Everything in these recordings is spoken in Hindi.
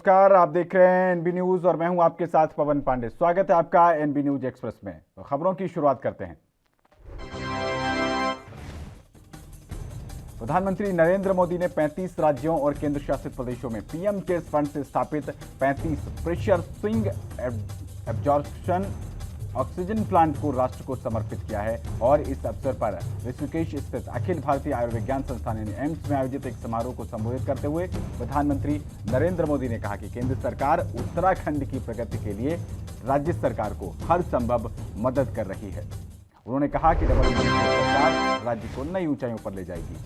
नमस्कार, आप देख रहे हैं एनबी न्यूज और मैं हूं आपके साथ पवन पांडे। स्वागत है आपका एनबी न्यूज एक्सप्रेस में। तो खबरों की शुरुआत करते हैं। प्रधानमंत्री नरेंद्र मोदी ने 35 राज्यों और केंद्र शासित प्रदेशों में पीएम केयर्स फंड से स्थापित 35 pressure swing absorption oxygen plant को राष्ट्र को समर्पित किया है। और इस अवसर पर ऋषिकेश स्थित अखिल भारतीय आयुर्विज्ञान संस्थान एम्स में आयोजित एक समारोह को संबोधित करते हुए प्रधानमंत्री नरेंद्र मोदी ने कहा कि केंद्र सरकार उत्तराखंड की प्रगति के लिए राज्य सरकार को हर संभव मदद कर रही है। उन्होंने कहा कि डबल इंजन सरकार राज्य को नई ऊंचाइयों पर ले जाएगी।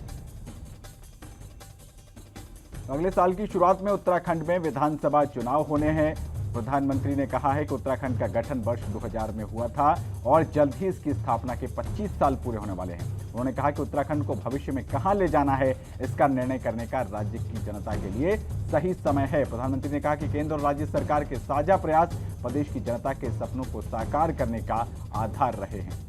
अगले साल की शुरुआत में उत्तराखंड में विधानसभा चुनाव होने हैं। प्रधानमंत्री ने कहा है कि उत्तराखंड का गठन वर्ष 2000 में हुआ था और जल्द ही इसकी स्थापना के 25 साल पूरे होने वाले हैं। उन्होंने कहा कि उत्तराखंड को भविष्य में कहां ले जाना है, इसका निर्णय करने का राज्य की जनता के लिए सही समय है। प्रधानमंत्री ने कहा कि केंद्र और राज्य सरकार के साझा प्रयास प्रदेश की जनता के सपनों को साकार करने का आधार रहे हैं।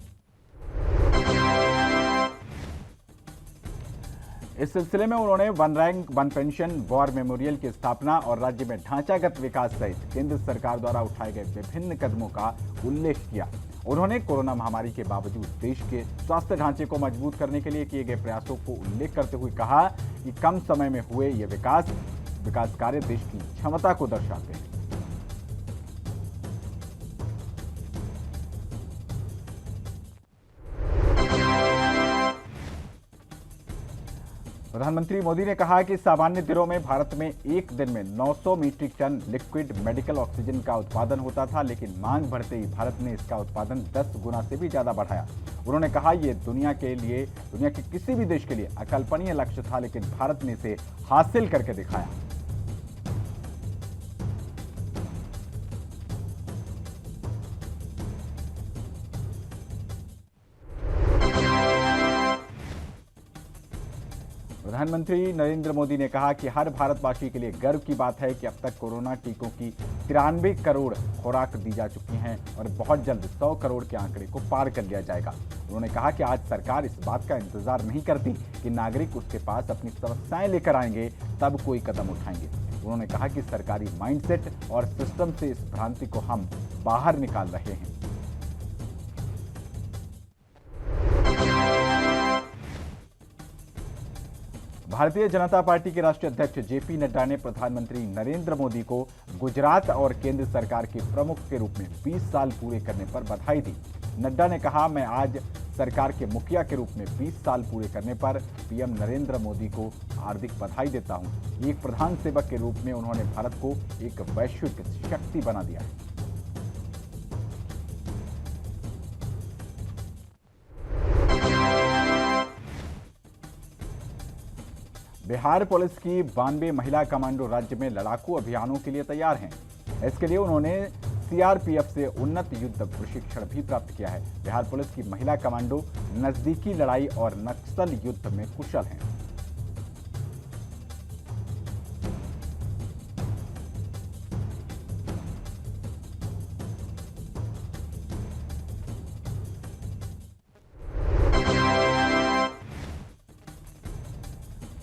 इस सिलसिले में उन्होंने one rank one pension war memorial की स्थापना और राज्य में ढांचागत विकास सहित केंद्र सरकार द्वारा उठाए गए विभिन्न कदमों का उल्लेख किया। उन्होंने कोरोना महामारी के बावजूद देश के स्वास्थ्य ढांचे को मजबूत करने के लिए किए गए प्रयासों को उल्लेख करते हुए कहा कि कम समय में हुए ये विकास कार्य देश की क्षमता को दर्शाते हैं। प्रधानमंत्री मोदी ने कहा कि सामान्य दिनों में भारत में एक दिन में 900 metric ton liquid medical oxygen का उत्पादन होता था, लेकिन मांग बढ़ते ही भारत ने इसका उत्पादन 10 गुना से भी ज्यादा बढ़ाया। उन्होंने कहा यह दुनिया के किसी भी देश के लिए अकल्पनीय लक्ष्य था, लेकिन भारत ने इसे हासिल करके दिखाया। प्रधानमंत्री नरेंद्र मोदी ने कहा कि हर भारतवासी के लिए गर्व की बात है कि अब तक कोरोना टीकों की 93 करोड़ खुराक दी जा चुकी हैं और बहुत जल्द 100 करोड़ के आंकड़े को पार कर लिया जाएगा। उन्होंने कहा कि आज सरकार इस बात का इंतजार नहीं करती कि नागरिक उसके पास अपनी समस्याएं लेकर आएंगे तब कोई कदम उठाएंगे। उन्होंने कहा कि सरकारी माइंडसेट और सिस्टम से इस भ्रांति को हम बाहर निकाल रहे हैं। भारतीय जनता पार्टी के राष्ट्रीय अध्यक्ष जेपी नड्डा ने प्रधानमंत्री नरेंद्र मोदी को गुजरात और केंद्र सरकार के प्रमुख के रूप में 20 साल पूरे करने पर बधाई दी। नड्डा ने कहा, मैं आज सरकार के मुखिया के रूप में 20 साल पूरे करने पर पीएम नरेंद्र मोदी को हार्दिक बधाई देता हूं। एक प्रधान सेवक के रूप में उन्होंने भारत को एक वैश्विक शक्ति बना दिया है। बिहार पुलिस की 92 महिला कमांडो राज्य में लड़ाकू अभियानों के लिए तैयार हैं। इसके लिए उन्होंने सीआरपीएफ से उन्नत युद्ध प्रशिक्षण भी प्राप्त किया है। बिहार पुलिस की महिला कमांडो नजदीकी लड़ाई और नक्सल युद्ध में कुशल हैं।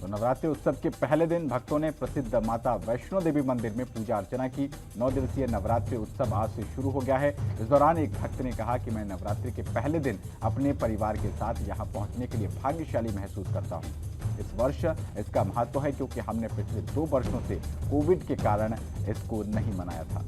नवरात्रि उत्सव के पहले दिन भक्तों ने प्रसिद्ध माता वैष्णो देवी मंदिर में पूजा अर्चना की। 9 दिवसीय नवरात्रि उत्सव आज से शुरू हो गया है। इस दौरान एक भक्त ने कहा कि मैं नवरात्रि के पहले दिन अपने परिवार के साथ यहां पहुंचने के लिए भाग्यशाली महसूस करता हूं। इस वर्ष इसका महत्व है क्योंकि हमने पिछले 2 वर्षों से कोविड के कारण इसको नहीं मनाया था।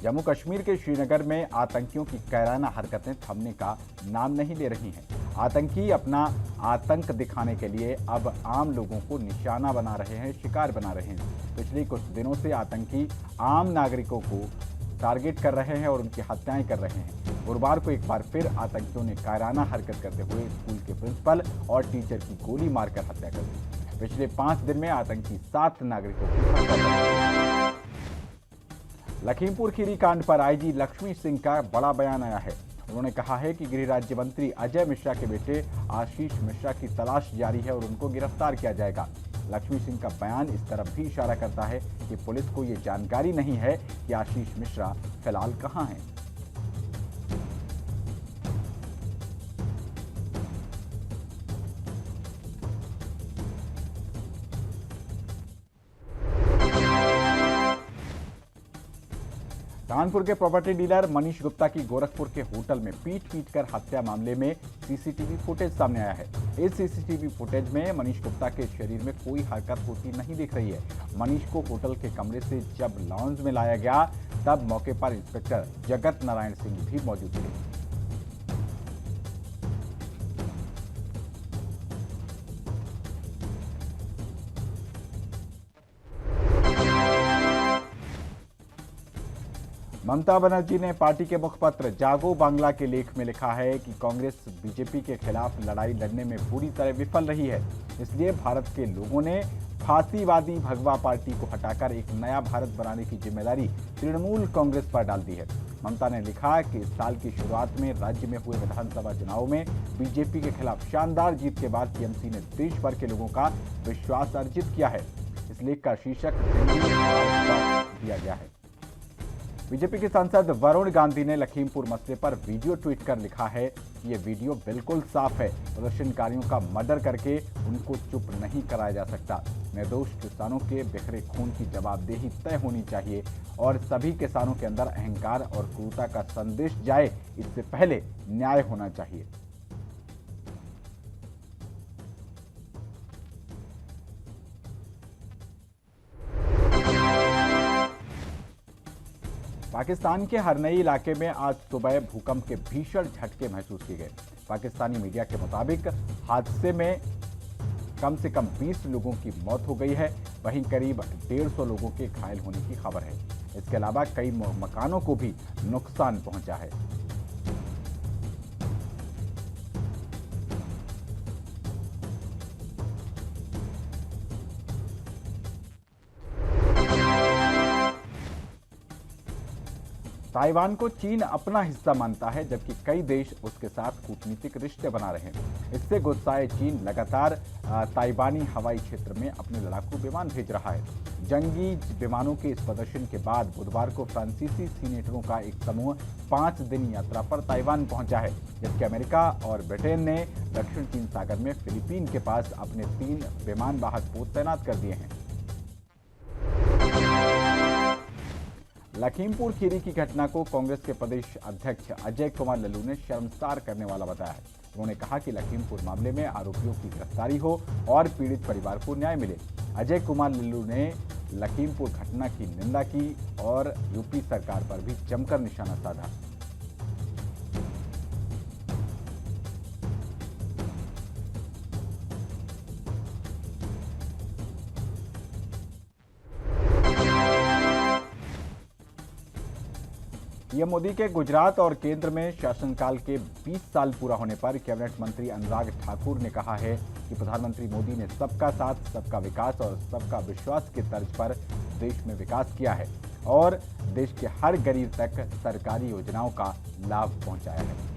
जम्मू कश्मीर के श्रीनगर में आतंकियों की कायराना हरकतें थमने का नाम नहीं ले रही हैं। आतंकी अपना आतंक दिखाने के लिए अब आम लोगों को निशाना बना रहे हैं, शिकार बना रहे हैं। पिछले कुछ दिनों से आतंकी आम नागरिकों को टारगेट कर रहे हैं और उनकी हत्याएं कर रहे हैं। गुरुवार को एक बार फिर आतंकियों ने कायराना हरकत करते हुए स्कूल के प्रिंसिपल और टीचर की गोली मारकर हत्या कर दी। पिछले 5 दिन में आतंकी 7 नागरिकों की हत्या कर दी। लखीमपुर खीरी कांड पर आईजी लक्ष्मी सिंह का बड़ा बयान आया है। उन्होंने कहा है कि गृह राज्य मंत्री अजय मिश्रा के बेटे आशीष मिश्रा की तलाश जारी है और उनको गिरफ्तार किया जाएगा। लक्ष्मी सिंह का बयान इस तरफ भी इशारा करता है कि पुलिस को ये जानकारी नहीं है कि आशीष मिश्रा फिलहाल कहां हैं। कानपुर के प्रॉपर्टी डीलर मनीष गुप्ता की गोरखपुर के होटल में पीट कर हत्या मामले में सीसीटीवी फुटेज सामने आया है। इस सीसीटीवी फुटेज में मनीष गुप्ता के शरीर में कोई हरकत होती नहीं दिख रही है। मनीष को होटल के कमरे से जब लॉन्ज में लाया गया तब मौके पर इंस्पेक्टर जगत नारायण सिंह भी मौजूद थे। ममता बनर्जी ने पार्टी के मुखपत्र जागो बांग्ला के लेख में लिखा है कि कांग्रेस बीजेपी के खिलाफ लड़ाई लड़ने में पूरी तरह विफल रही है। इसलिए भारत के लोगों ने फासीवादी भगवा पार्टी को हटाकर एक नया भारत बनाने की जिम्मेदारी तृणमूल कांग्रेस पर डाल दी है। ममता ने लिखा कि इस साल की शुरुआत में राज्य में हुए विधानसभा चुनाव में बीजेपी के खिलाफ शानदार जीत के बाद टीएमसी ने देश भर के लोगों का विश्वास अर्जित किया है। इस लेख का शीर्षक दिया गया है। बीजेपी के सांसद वरुण गांधी ने लखीमपुर मसले पर वीडियो ट्वीट कर लिखा है कि ये वीडियो बिल्कुल साफ है। प्रदर्शनकारियों का मर्डर करके उनको चुप नहीं कराया जा सकता। निर्दोष किसानों के बिखरे खून की जवाबदेही तय होनी चाहिए और सभी किसानों के अंदर अहंकार और क्रूरता का संदेश जाए, इससे पहले न्याय होना चाहिए। पाकिस्तान के हरनई इलाके में आज सुबह भूकंप के भीषण झटके महसूस किए गए। पाकिस्तानी मीडिया के मुताबिक हादसे में कम से कम 20 लोगों की मौत हो गई है। वहीं करीब 150 लोगों के घायल होने की खबर है। इसके अलावा कई मकानों को भी नुकसान पहुंचा है। ताइवान को चीन अपना हिस्सा मानता है, जबकि कई देश उसके साथ कूटनीतिक रिश्ते बना रहे हैं। इससे गुस्साए चीन लगातार ताइवानी हवाई क्षेत्र में अपने लड़ाकू विमान भेज रहा है। जंगी विमानों के इस प्रदर्शन के बाद बुधवार को फ्रांसीसी सीनेटरों का एक समूह 5 दिन यात्रा पर ताइवान पहुंचा है, जबकि अमेरिका और ब्रिटेन ने दक्षिण चीन सागर में फिलीपीन के पास अपने 3 विमान वाहक पोत तैनात कर दिए हैं। लखीमपुर खीरी की घटना को कांग्रेस के प्रदेश अध्यक्ष अजय कुमार लल्लू ने शर्मसार करने वाला बताया है। उन्होंने कहा कि लखीमपुर मामले में आरोपियों की गिरफ्तारी हो और पीड़ित परिवार को न्याय मिले। अजय कुमार लल्लू ने लखीमपुर घटना की निंदा की और यूपी सरकार पर भी जमकर निशाना साधा। पीएम मोदी के गुजरात और केंद्र में शासनकाल के 20 साल पूरा होने पर कैबिनेट मंत्री अनुराग ठाकुर ने कहा है कि प्रधानमंत्री मोदी ने सबका साथ, सबका विकास और सबका विश्वास के तर्ज पर देश में विकास किया है और देश के हर गरीब तक सरकारी योजनाओं का लाभ पहुंचाया है।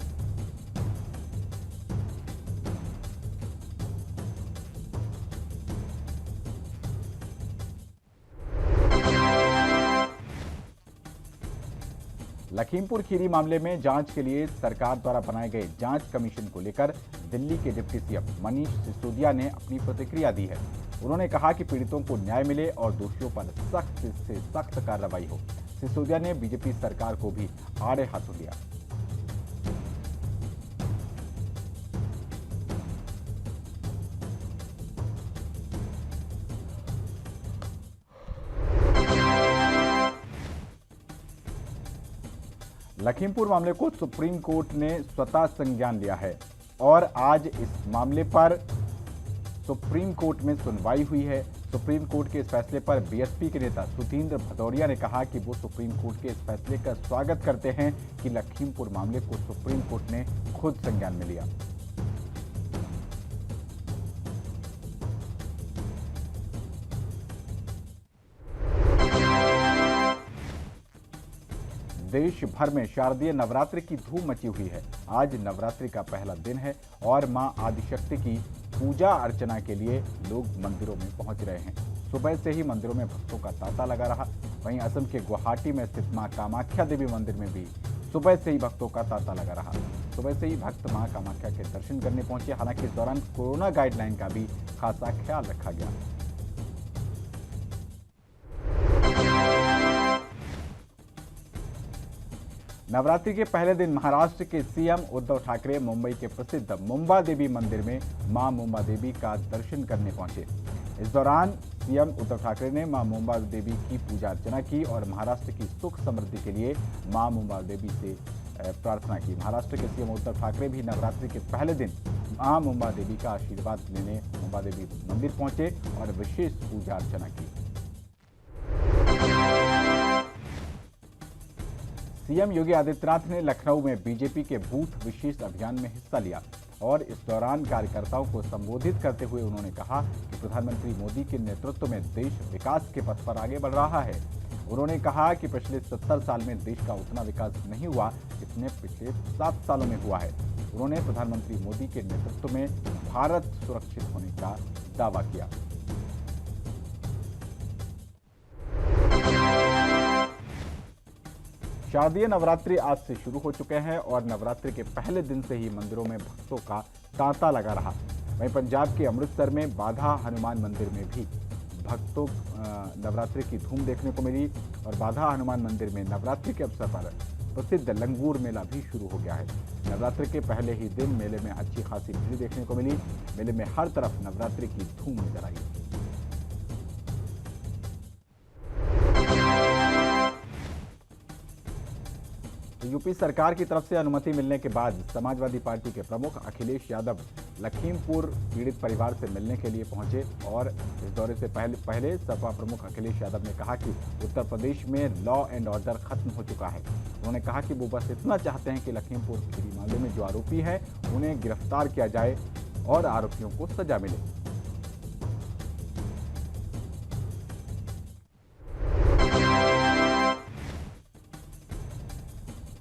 लखीमपुर खीरी मामले में जांच के लिए सरकार द्वारा बनाए गए जांच कमीशन को लेकर दिल्ली के डिप्टी सीएम मनीष सिसोदिया ने अपनी प्रतिक्रिया दी है। उन्होंने कहा कि पीड़ितों को न्याय मिले और दोषियों पर सख्त से सख्त कार्रवाई हो। सिसोदिया ने बीजेपी सरकार को भी आड़े हाथों लिया। लखीमपुर मामले को सुप्रीम कोर्ट ने स्वतः संज्ञान लिया है और आज इस मामले पर सुप्रीम कोर्ट में सुनवाई हुई है। सुप्रीम कोर्ट के इस फैसले पर बीएसपी के नेता सुधींद्र भदौरिया ने कहा कि वो सुप्रीम कोर्ट के इस फैसले का स्वागत करते हैं कि लखीमपुर मामले को सुप्रीम कोर्ट ने खुद संज्ञान में लिया। देश भर में शारदीय नवरात्रि की धूम मची हुई है। आज नवरात्रि का पहला दिन है और मां आदिशक्ति की पूजा अर्चना के लिए लोग मंदिरों में पहुंच रहे हैं। सुबह से ही मंदिरों में भक्तों का तांता लगा रहा। वहीं असम के गुवाहाटी में स्थित मां कामाख्या देवी मंदिर में भी सुबह से ही भक्तों का तांता लगा रहा। सुबह से ही भक्त मां कामाख्या के दर्शन करने पहुंचे। हालांकि इस दौरान कोरोना गाइडलाइन का भी खासा ख्याल रखा गया। नवरात्रि के पहले दिन महाराष्ट्र के सीएम उद्धव ठाकरे मुंबई के प्रसिद्ध मुंबा देवी मंदिर में मां मुंबा देवी का दर्शन करने पहुंचे। इस दौरान सीएम उद्धव ठाकरे ने मां मुंबा देवी की पूजा अर्चना की और महाराष्ट्र की सुख समृद्धि के लिए मां मुंबा देवी से प्रार्थना की। महाराष्ट्र के सीएम उद्धव ठाकरे भी नवरात्रि के पहले दिन मां मुंबा देवी का आशीर्वाद लेने मुंबा देवी मंदिर पहुंचे और विशेष पूजा अर्चना की। सीएम योगी आदित्यनाथ ने लखनऊ में बीजेपी के बूथ विशेष अभियान में हिस्सा लिया और इस दौरान कार्यकर्ताओं को संबोधित करते हुए उन्होंने कहा कि प्रधानमंत्री मोदी के नेतृत्व में देश विकास के पथ पर आगे बढ़ रहा है। उन्होंने कहा कि पिछले 70 साल में देश का उतना विकास नहीं हुआ जितने पिछले 7 सालों में हुआ है। उन्होंने प्रधानमंत्री मोदी के नेतृत्व में भारत सुरक्षित होने का दावा किया। शारदीय नवरात्रि आज से शुरू हो चुके हैं और नवरात्रि के पहले दिन से ही मंदिरों में भक्तों का तांता लगा रहा। वहीं पंजाब के अमृतसर में बाधा हनुमान मंदिर में भी भक्तों नवरात्रि की धूम देखने को मिली और बाधा हनुमान मंदिर में नवरात्रि के अवसर पर प्रसिद्ध लंगूर मेला भी शुरू हो गया है। नवरात्रि के पहले ही दिन मेले में अच्छी खासी भीड़ देखने को मिली। मेले में हर तरफ नवरात्रि की धूम नजर आई। यूपी सरकार की तरफ से अनुमति मिलने के बाद समाजवादी पार्टी के प्रमुख अखिलेश यादव लखीमपुर पीड़ित परिवार से मिलने के लिए पहुंचे और इस दौरे से पहले सपा प्रमुख अखिलेश यादव ने कहा कि उत्तर प्रदेश में लॉ एंड ऑर्डर खत्म हो चुका है। उन्होंने कहा कि वो बस इतना चाहते हैं कि लखीमपुर खीरी मामले में जो आरोपी हैं उन्हें गिरफ्तार किया जाए और आरोपियों को सजा मिले।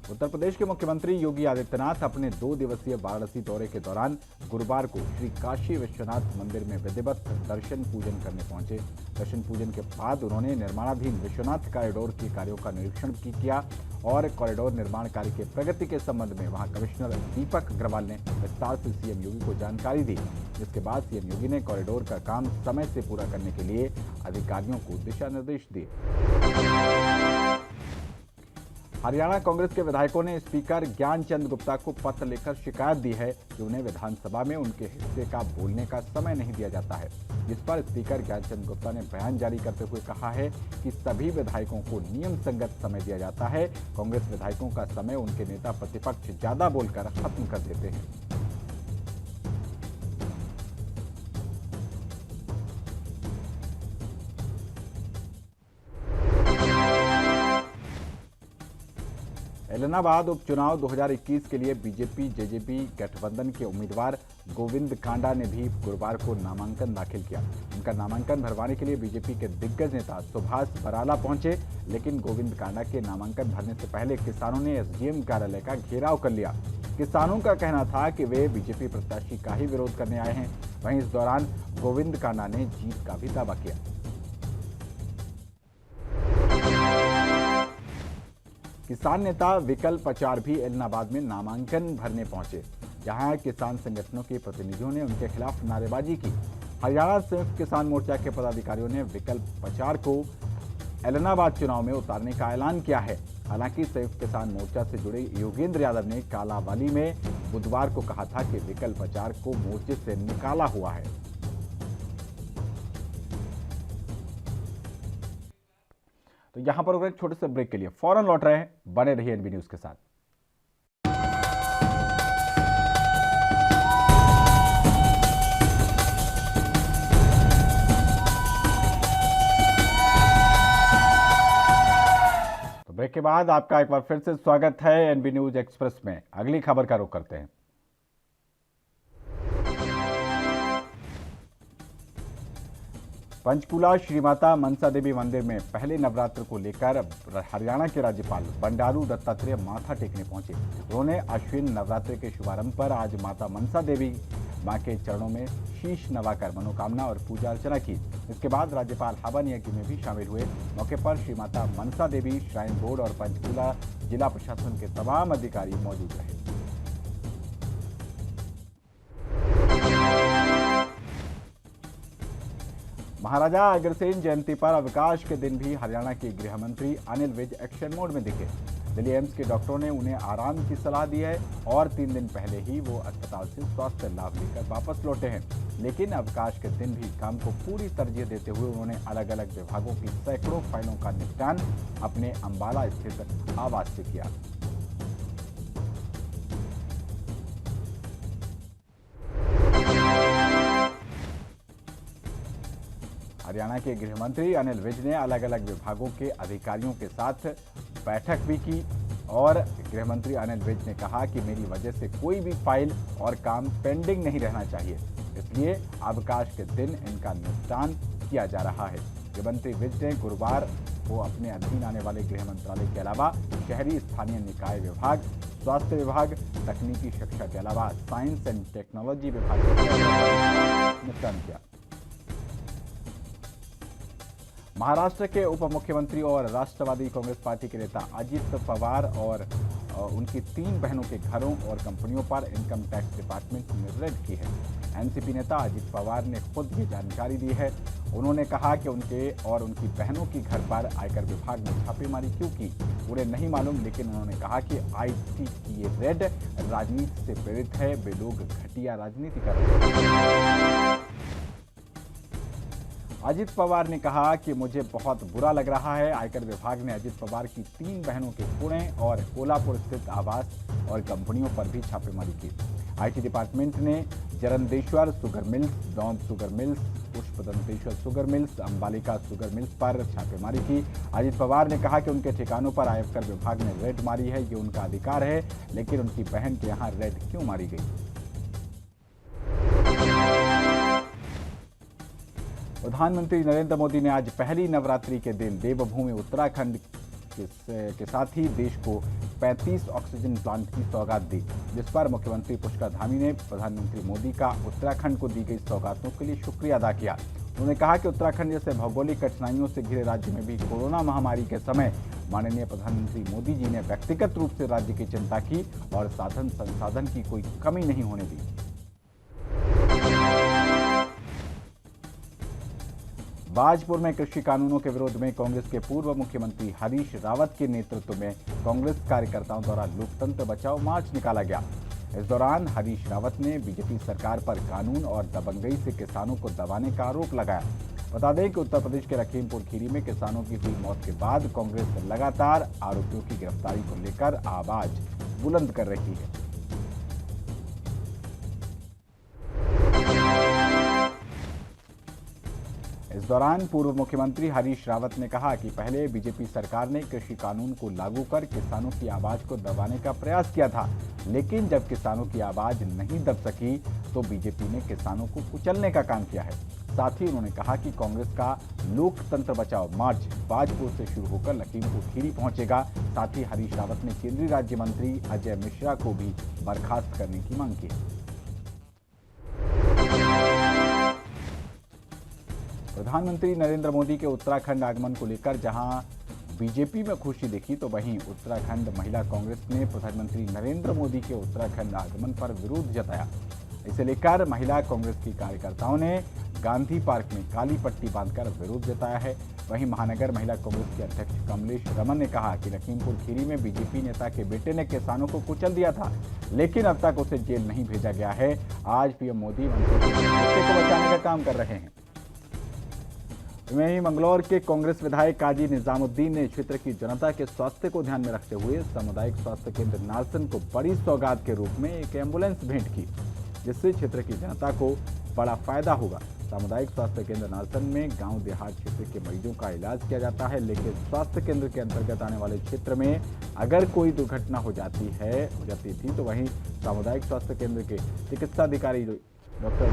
उत्तर प्रदेश के मुख्यमंत्री योगी आदित्यनाथ अपने 2 दिवसीय वाराणसी दौरे के दौरान गुरुवार को श्री काशी विश्वनाथ मंदिर में विधिवत दर्शन पूजन करने पहुंचे। दर्शन पूजन के बाद उन्होंने निर्माणाधीन विश्वनाथ कॉरिडोर के कार्यों का निरीक्षण किया और कॉरिडोर निर्माण कार्य के प्रगति के संबंध में वहां कमिश्नर दीपक अग्रवाल ने विस्तार से सीएम योगी को जानकारी दी, जिसके बाद सीएम योगी ने कॉरिडोर का काम समय से पूरा करने के लिए अधिकारियों को दिशा निर्देश दिए। हरियाणा कांग्रेस के विधायकों ने स्पीकर ज्ञानचंद गुप्ता को पत्र लिखकर शिकायत दी है कि उन्हें विधानसभा में उनके हिस्से का बोलने का समय नहीं दिया जाता है, जिस पर स्पीकर ज्ञानचंद गुप्ता ने बयान जारी करते हुए कहा है कि सभी विधायकों को नियम संगत समय दिया जाता है। कांग्रेस विधायकों का समय उनके नेता प्रतिपक्ष ज्यादा बोलकर खत्म कर देते हैं। इलाहाबाद उपचुनाव 2021 के लिए बीजेपी जेजेपी गठबंधन के उम्मीदवार गोविंद कांडा ने भी गुरुवार को नामांकन दाखिल किया। उनका नामांकन भरवाने के लिए बीजेपी के दिग्गज नेता सुभाष बराला पहुंचे, लेकिन गोविंद कांडा के नामांकन भरने से पहले किसानों ने एसडीएम कार्यालय का घेराव कर लिया। किसानों का कहना था कि वे बीजेपी प्रत्याशी का ही विरोध करने आए हैं। वहीं इस दौरान गोविंद कांडा ने जीत का भी दावा किया। किसान नेता विकल्प आचार भी इलाहाबाद में नामांकन भरने पहुंचे, जहां किसान संगठनों के प्रतिनिधियों ने उनके खिलाफ नारेबाजी की। हरियाणा संयुक्त किसान मोर्चा के पदाधिकारियों ने विकल्प आचार को इलाहाबाद चुनाव में उतारने का ऐलान किया है। हालांकि संयुक्त किसान मोर्चा से जुड़े योगेंद्र यादव ने कालावाली में बुधवार को कहा था कि विकल्प आचार को मोर्चे से निकाला हुआ है। तो यहां पर एक छोटे से ब्रेक के लिए फौरन लौट रहे हैं, बने रहिए एनबी न्यूज के साथ। तो ब्रेक के बाद आपका एक बार फिर से स्वागत है एनबी न्यूज एक्सप्रेस में। अगली खबर का रुख करते हैं। पंचकुला श्री माता मनसा देवी मंदिर में पहले नवरात्र को लेकर हरियाणा के राज्यपाल बंडारू दत्तात्रेय माथा टेकने पहुंचे। उन्होंने अश्विन नवरात्र के शुभारंभ पर आज माता मनसा देवी मां के चरणों में शीश नवाकर मनोकामना और पूजा अर्चना की। इसके बाद राज्यपाल हवन यज्ञ में भी शामिल हुए। मौके पर श्री माता मनसा देवी श्राइन बोर्ड और पंचकुला जिला प्रशासन के तमाम अधिकारी मौजूद रहे। महाराजा अग्रसेन जयंती पर अवकाश के दिन भी हरियाणा के गृह मंत्री अनिल विज एक्शन मोड में दिखे। दिल्ली एम्स के डॉक्टरों ने उन्हें आराम की सलाह दी है और 3 दिन पहले ही वो अस्पताल से स्वास्थ्य लाभ लेकर वापस लौटे हैं। लेकिन अवकाश के दिन भी काम को पूरी तरजीह देते हुए उन्होंने अलग अलग विभागों की सैकड़ों फाइलों का निपटान अपने अंबाला स्थित आवास से किया। हरियाणा के गृह मंत्री अनिल विज ने अलग अलग विभागों के अधिकारियों के साथ बैठक भी की और गृह मंत्री अनिल विज ने कहा कि मेरी वजह से कोई भी फाइल और काम पेंडिंग नहीं रहना चाहिए, इसलिए अवकाश के दिन इनका निपटान किया जा रहा है। गृह मंत्री विज ने गुरुवार को अपने अधीन आने वाले गृह मंत्रालय के अलावा शहरी स्थानीय निकाय विभाग, स्वास्थ्य विभाग, तकनीकी शिक्षा के अलावा साइंस एंड टेक्नोलॉजी विभाग का निपटान किया। महाराष्ट्र के उप मुख्यमंत्री और राष्ट्रवादी कांग्रेस पार्टी के नेता अजित पवार और उनकी 3 बहनों के घरों और कंपनियों पर इनकम टैक्स डिपार्टमेंट ने रेड की है। एनसीपी नेता अजित पवार ने खुद ये जानकारी दी है। उन्होंने कहा कि उनके और उनकी बहनों की घर पर आयकर विभाग ने छापेमारी क्यों की उन्हें नहीं मालूम, लेकिन उन्होंने कहा कि आईटी की ये रेड राजनीति से प्रेरित है, वे लोग घटिया राजनीति कर रहे हैं। अजित पवार ने कहा कि मुझे बहुत बुरा लग रहा है। आयकर विभाग ने अजित पवार की 3 बहनों के पुणे और कोल्हापुर स्थित आवास और कंपनियों पर भी छापेमारी की। आईटी डिपार्टमेंट ने Jarandeshwar sugar mills, Daund sugar mills, Pushpadanteshwar sugar mills, Ambalika sugar mills पर छापेमारी की। अजित पवार ने कहा कि उनके ठिकानों पर आयकर विभाग ने रेड मारी है, ये उनका अधिकार है, लेकिन उनकी बहन के यहाँ रेड क्यों मारी गई। प्रधानमंत्री नरेंद्र मोदी ने आज पहली नवरात्रि के दिन देवभूमि उत्तराखंड के साथ ही देश को 35 ऑक्सीजन प्लांट की सौगात दी, जिस पर मुख्यमंत्री पुष्कर धामी ने प्रधानमंत्री मोदी का उत्तराखंड को दी गई सौगातों के लिए शुक्रिया अदा किया। उन्होंने कहा कि उत्तराखंड जैसे भौगोलिक कठिनाइयों से घिरे राज्य में भी कोरोना महामारी के समय माननीय प्रधानमंत्री मोदी जी ने व्यक्तिगत रूप से राज्य की चिंता की और साधन संसाधन की कोई कमी नहीं होने दी। बाजपुर में कृषि कानूनों के विरोध में कांग्रेस के पूर्व मुख्यमंत्री हरीश रावत के नेतृत्व में कांग्रेस कार्यकर्ताओं द्वारा लोकतंत्र बचाओ मार्च निकाला गया। इस दौरान हरीश रावत ने बीजेपी सरकार पर कानून और दबंगई से किसानों को दबाने का आरोप लगाया। बता दें कि उत्तर प्रदेश के लखीमपुर खीरी में किसानों की हुई मौत के बाद कांग्रेस लगातार आरोपियों की गिरफ्तारी को लेकर आवाज बुलंद कर रही है। इस दौरान पूर्व मुख्यमंत्री हरीश रावत ने कहा कि पहले बीजेपी सरकार ने कृषि कानून को लागू कर किसानों की आवाज को दबाने का प्रयास किया था, लेकिन जब किसानों की आवाज नहीं दब सकी तो बीजेपी ने किसानों को कुचलने का काम किया है। साथ ही उन्होंने कहा कि कांग्रेस का लोकतंत्र बचाओ मार्च बाजपुर से शुरू होकर लखीमपुर खीरी पहुंचेगा। साथ ही हरीश रावत ने केंद्रीय राज्य मंत्री अजय मिश्रा को भी बर्खास्त करने की मांग की। प्रधानमंत्री नरेंद्र मोदी के उत्तराखंड आगमन को लेकर जहां बीजेपी में खुशी दिखी, तो वहीं उत्तराखंड महिला कांग्रेस ने प्रधानमंत्री नरेंद्र मोदी के उत्तराखंड आगमन पर विरोध जताया। इसे लेकर महिला कांग्रेस की कार्यकर्ताओं ने गांधी पार्क में काली पट्टी बांधकर विरोध जताया है। वहीं महानगर महिला कांग्रेस के अध्यक्ष कमलेश रमन ने कहा कि लखीमपुर खीरी में बीजेपी नेता के बेटे ने किसानों को कुचल दिया था, लेकिन अब तक उसे जेल नहीं भेजा गया है। आज पीएम मोदी मंत्री के बेटे को बचाने का काम कर रहे हैं। वहीं मंगलौर के कांग्रेस विधायक काजी निजामुद्दीन ने क्षेत्र की जनता के स्वास्थ्य को ध्यान में रखते हुए सामुदायिक स्वास्थ्य केंद्र नारसन को बड़ी सौगात के रूप में एक एम्बुलेंस भेंट की, जिससे क्षेत्र की जनता को बड़ा फायदा होगा। सामुदायिक स्वास्थ्य केंद्र नारसन में गांव देहात क्षेत्र के मरीजों का इलाज किया जाता है, लेकिन स्वास्थ्य केंद्र के अंतर्गत आने वाले क्षेत्र में अगर कोई दुर्घटना हो जाती थी तो वहीं सामुदायिक स्वास्थ्य केंद्र के चिकित्साधिकारी डॉक्टर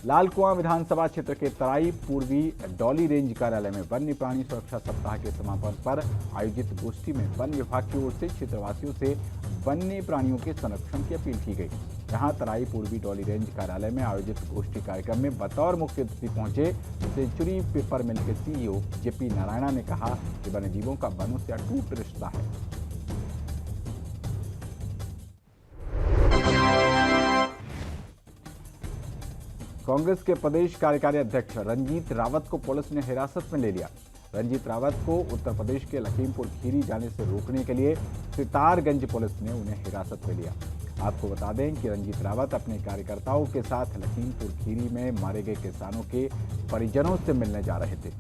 लालकुआं विधानसभा क्षेत्र के तराई पूर्वी डॉली रेंज कार्यालय में वन्य प्राणी सुरक्षा सप्ताह के समापन पर आयोजित गोष्ठी में वन विभाग की ओर से क्षेत्रवासियों से वन्य प्राणियों के संरक्षण की अपील की गई। जहां तराई पूर्वी डॉली रेंज कार्यालय में आयोजित गोष्ठी कार्यक्रम में बतौर मुख्य अतिथि पहुंचे सेंचुरी पेपर मिल के सीईओ जेपी नारायणा ने कहा कि वन्य जीवों का वनों से अटूट रिश्ता है। कांग्रेस के प्रदेश कार्यकारी अध्यक्ष रंजीत रावत को पुलिस ने हिरासत में ले लिया। रंजीत रावत को उत्तर प्रदेश के लखीमपुर खीरी जाने से रोकने के लिए सितारगंज पुलिस ने उन्हें हिरासत में लिया। आपको बता दें कि रंजीत रावत अपने कार्यकर्ताओं के साथ लखीमपुर खीरी में मारे गए किसानों के परिजनों से मिलने जा रहे थे।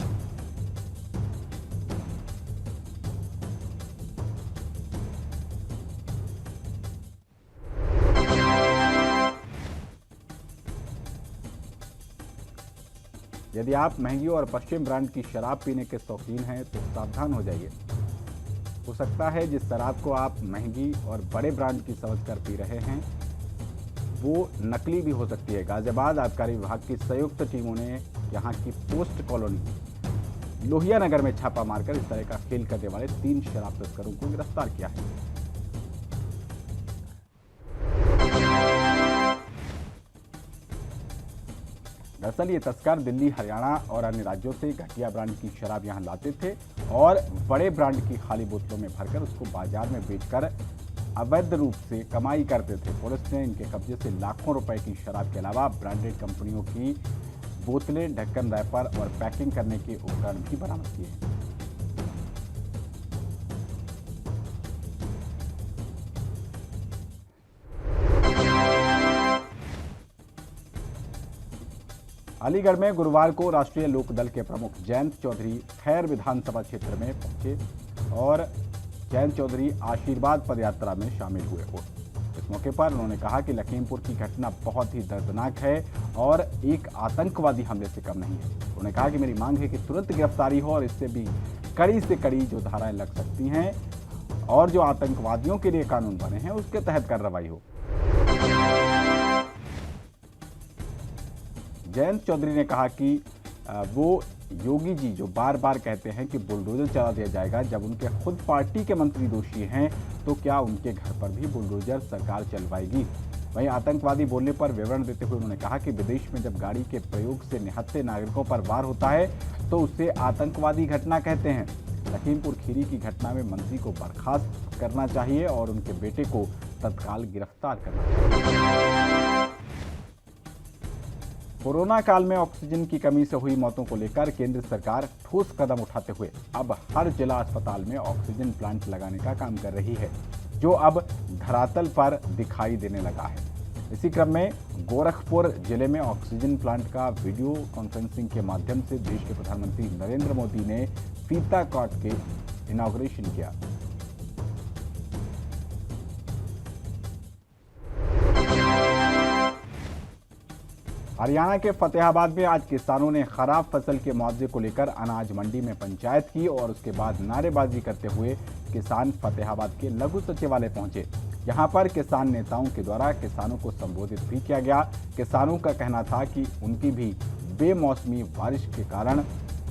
यदि आप महंगी और पश्चिम ब्रांड की शराब पीने के शौकीन हैं तो सावधान हो जाइए। हो सकता है जिस शराब को आप महंगी और बड़े ब्रांड की समझकर पी रहे हैं वो नकली भी हो सकती है। गाजियाबाद आबकारी विभाग की संयुक्त टीमों ने यहां की पोस्ट कॉलोनी लोहिया नगर में छापा मारकर इस तरह का खेल करने वाले 3 शराब तस्करों को गिरफ्तार किया है। दरअसल ये तस्कर दिल्ली, हरियाणा और अन्य राज्यों से घटिया ब्रांड की शराब यहां लाते थे और बड़े ब्रांड की खाली बोतलों में भरकर उसको बाजार में बेचकर अवैध रूप से कमाई करते थे। पुलिस ने इनके कब्जे से लाखों रुपए की शराब के अलावा ब्रांडेड कंपनियों की बोतलें, ढक्कन, रैपर और पैकिंग करने के उपकरण भी बरामद किए हैं। अलीगढ़ में गुरुवार को राष्ट्रीय लोकदल के प्रमुख जयंत चौधरी खैर विधानसभा क्षेत्र में पहुंचे और जयंत चौधरी आशीर्वाद पदयात्रा में शामिल हुए। इस मौके पर उन्होंने कहा कि लखीमपुर की घटना बहुत ही दर्दनाक है और एक आतंकवादी हमले से कम नहीं है। उन्होंने कहा कि मेरी मांग है कि तुरंत गिरफ्तारी हो और इससे भी कड़ी से कड़ी जो धाराएं लग सकती हैं और जो आतंकवादियों के लिए कानून बने हैं उसके तहत कार्रवाई हो। जयंत चौधरी ने कहा कि वो योगी जी जो बार बार कहते हैं कि बुलडोजर चला दिया जाएगा, जब उनके खुद पार्टी के मंत्री दोषी हैं तो क्या उनके घर पर भी बुलडोजर सरकार चलवाएगी। वहीं आतंकवादी बोलने पर विवरण देते हुए उन्होंने कहा कि विदेश में जब गाड़ी के प्रयोग से निहत्थे नागरिकों पर वार होता है तो उसे आतंकवादी घटना कहते हैं। लखीमपुर खीरी की घटना में मंत्री को बर्खास्त करना चाहिए और उनके बेटे को तत्काल गिरफ्तार करना चाहिए। कोरोना काल में ऑक्सीजन की कमी से हुई मौतों को लेकर केंद्र सरकार ठोस कदम उठाते हुए अब हर जिला अस्पताल में ऑक्सीजन प्लांट लगाने का काम कर रही है, जो अब धरातल पर दिखाई देने लगा है। इसी क्रम में गोरखपुर जिले में ऑक्सीजन प्लांट का वीडियो कॉन्फ्रेंसिंग के माध्यम से देश के प्रधानमंत्री नरेंद्र मोदी ने फीता काट के इनॉग्रेशन किया। हरियाणा के फतेहाबाद में आज किसानों ने खराब फसल के मुआवजे को लेकर अनाज मंडी में पंचायत की और उसके बाद नारेबाजी करते हुए किसान फतेहाबाद के लघु सचिवालय पहुंचे। यहां पर किसान नेताओं के द्वारा किसानों को संबोधित भी किया गया। किसानों का कहना था कि उनकी भी बेमौसमी बारिश के कारण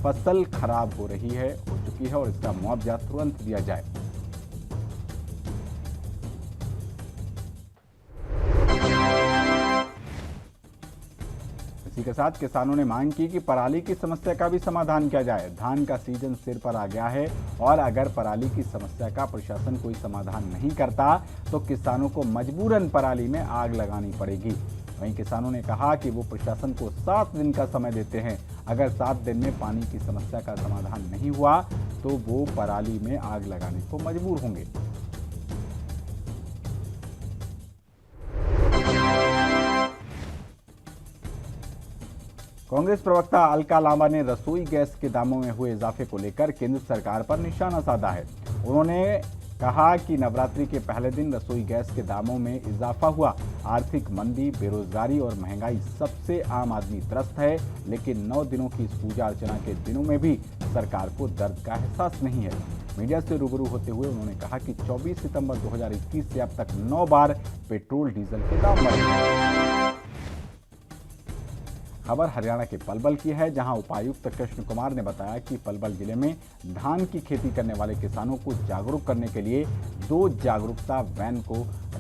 फसल खराब हो चुकी है और इसका मुआवजा तुरंत दिया जाए। इसी के साथ किसानों ने मांग की कि पराली की समस्या का भी समाधान किया जाए। धान का सीजन सिर पर आ गया है और अगर पराली की समस्या का प्रशासन कोई समाधान नहीं करता तो किसानों को मजबूरन पराली में आग लगानी पड़ेगी। वहीं किसानों ने कहा कि वो प्रशासन को 7 दिन का समय देते हैं। अगर 7 दिन में पानी की समस्या का समाधान नहीं हुआ तो वो पराली में आग लगाने को मजबूर होंगे। कांग्रेस प्रवक्ता अलका लांबा ने रसोई गैस के दामों में हुए इजाफे को लेकर केंद्र सरकार पर निशाना साधा है। उन्होंने कहा कि नवरात्रि के पहले दिन रसोई गैस के दामों में इजाफा हुआ। आर्थिक मंदी, बेरोजगारी और महंगाई सबसे आम आदमी त्रस्त है, लेकिन 9 दिनों की इस पूजा अर्चना के दिनों में भी सरकार को दर्द का एहसास नहीं है। मीडिया से रूबरू होते हुए उन्होंने कहा कि 24 सितंबर 2021 से अब तक 9 बार पेट्रोल डीजल के दाम बढ़े। खबर हरियाणा के पलवल की है, जहां उपायुक्त कृष्ण कुमार ने बताया कि पलवल जिले में धान की खेती करने वाले किसानों को जागरूक करने के लिए 2 जागरूकता वैन को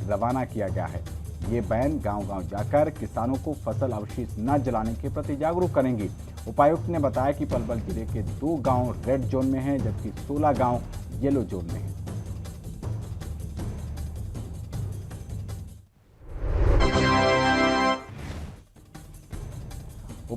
रवाना किया गया है। ये वैन गांव-गांव जाकर किसानों को फसल अवशेष न जलाने के प्रति जागरूक करेंगी। उपायुक्त ने बताया कि पलवल जिले के 2 गांव रेड जोन में हैं, जबकि 16 गांव येलो जोन में हैं।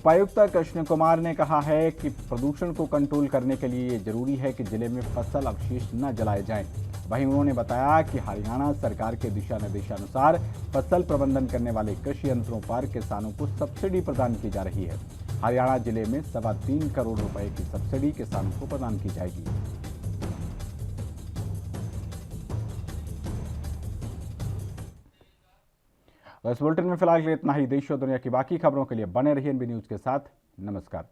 उपायुक्त कृष्ण कुमार ने कहा है कि प्रदूषण को कंट्रोल करने के लिए ये जरूरी है कि जिले में फसल अवशेष न जलाए जाएं। वहीं उन्होंने बताया कि हरियाणा सरकार के दिशा निर्देशानुसार फसल प्रबंधन करने वाले कृषि यंत्रों पर किसानों को सब्सिडी प्रदान की जा रही है। हरियाणा जिले में 3.25 करोड़ रुपए की सब्सिडी किसानों को प्रदान की जाएगी। इस बुलेटिन में फिलहाल इतना ही। देश और दुनिया की बाकी खबरों के लिए बने रहिए एनबी न्यूज के साथ। नमस्कार।